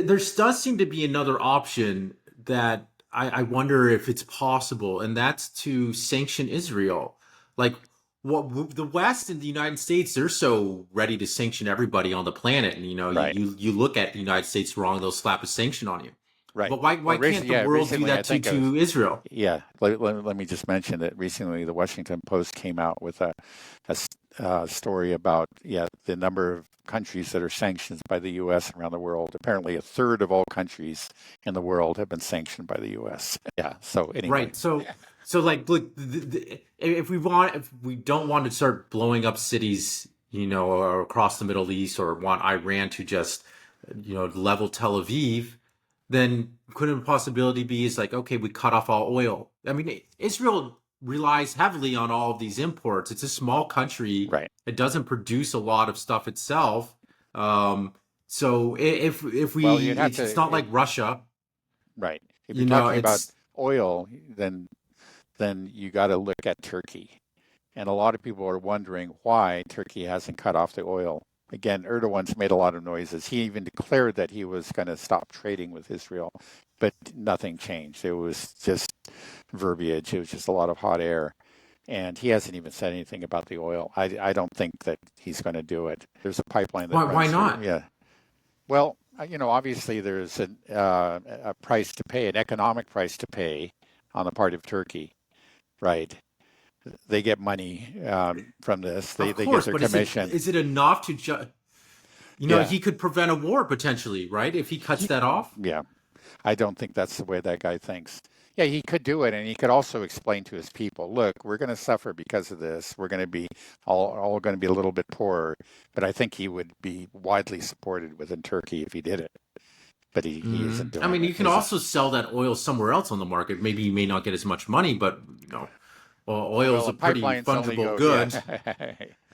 there does seem to be another option that I wonder if it's possible, and that's to sanction Israel. Like, what the West and the United States, they're so ready to sanction everybody on the planet, and Right. you look at the United States wrong, they'll slap a sanction on you. Right. But why Well, can't the world do recently I that think I was, to Israel? yeah. Let me just mention that recently the Washington Post came out with a story about the number of countries that are sanctioned by the U.S. around the world. Apparently, a third of all countries in the world have been sanctioned by the U.S. Yeah. So anyway, Right. So like, look, if we don't want to start blowing up cities, or across the Middle East, or want Iran to just, level Tel Aviv, then couldn't a possibility be is like, okay, we cut off all oil. I mean, Israel relies heavily on all of these imports. It's a small country. right. It doesn't produce a lot of stuff itself. So if Well, you'd we, have it's to. not like Russia, Right. If you're talking about it's oil, then you got to look at Turkey. And a lot of people are wondering why Turkey hasn't cut off the oil. Again, Erdogan's made a lot of noises. He even declared that he was going to stop trading with Israel, but nothing changed. It was just verbiage. It was just a lot of hot air. And he hasn't even said anything about the oil. I don't think that he's going to do it. There's a pipeline that why runs through. not? Yeah. Well, obviously there's a price to pay, an economic price to pay on the part of Turkey, right? They get money from this. Of They get course, their but commission. is it enough to Yeah, he could prevent a war potentially, right? If he cuts that off. yeah. I don't think that's the way that guy thinks. Yeah, he could do it, and he could also explain to his people, look, we're going to suffer because of this. We're going to be all going to be a little bit poorer. But I think he would be widely supported within Turkey if he did it. But he isn't I doing mean, it. you can also sell that oil somewhere else on the market. Maybe you may not get as much money, but well, oil is Well, a the pretty pipelines only fungible go, yeah. good.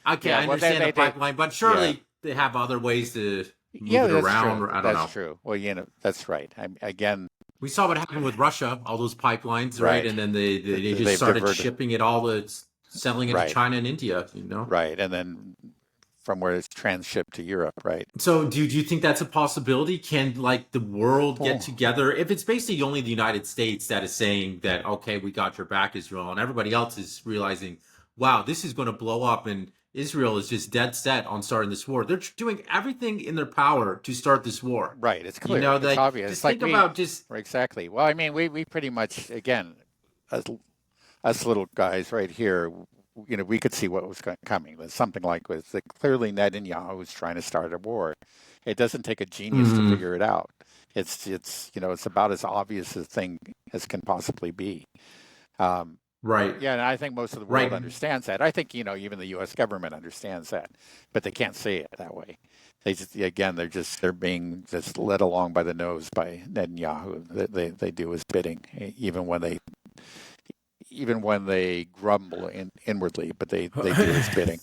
Okay, Yeah, I well, understand the they pipeline, but yeah. surely they have other ways to move Yeah, it that's around, true. or I don't That's know. true. Well, that's right. Again, We saw what happened with Russia, all those pipelines, right? right. And then they just They've started diverted. shipping it all to selling it to Right, China and India. right. And then from where it's transshipped to Europe, right? So do you think that's a possibility? Can like the world get Oh, together if it's basically only the United States that is saying that okay, we got your back, Israel, and everybody else is realizing, wow, this is going to blow up, and Israel is just dead set on starting this war. They're doing everything in their power to start this war. right. It's clear. It's Like obvious. It's just like think about just right, exactly. Well, I mean, we pretty much, again, as us little guys right here, we could see what was coming. There's something like this. That clearly Netanyahu was trying to start a war. It doesn't take a genius to mhm, figure it out. It's about as obvious a thing as can possibly be. Um, right, yeah, and I think most of the world right. understands that. I think even the U.S. government understands that, but they can't say it that way. They just again, they're being just led along by the nose by Netanyahu. They do his bidding, even when they grumble inwardly, but they do his bidding.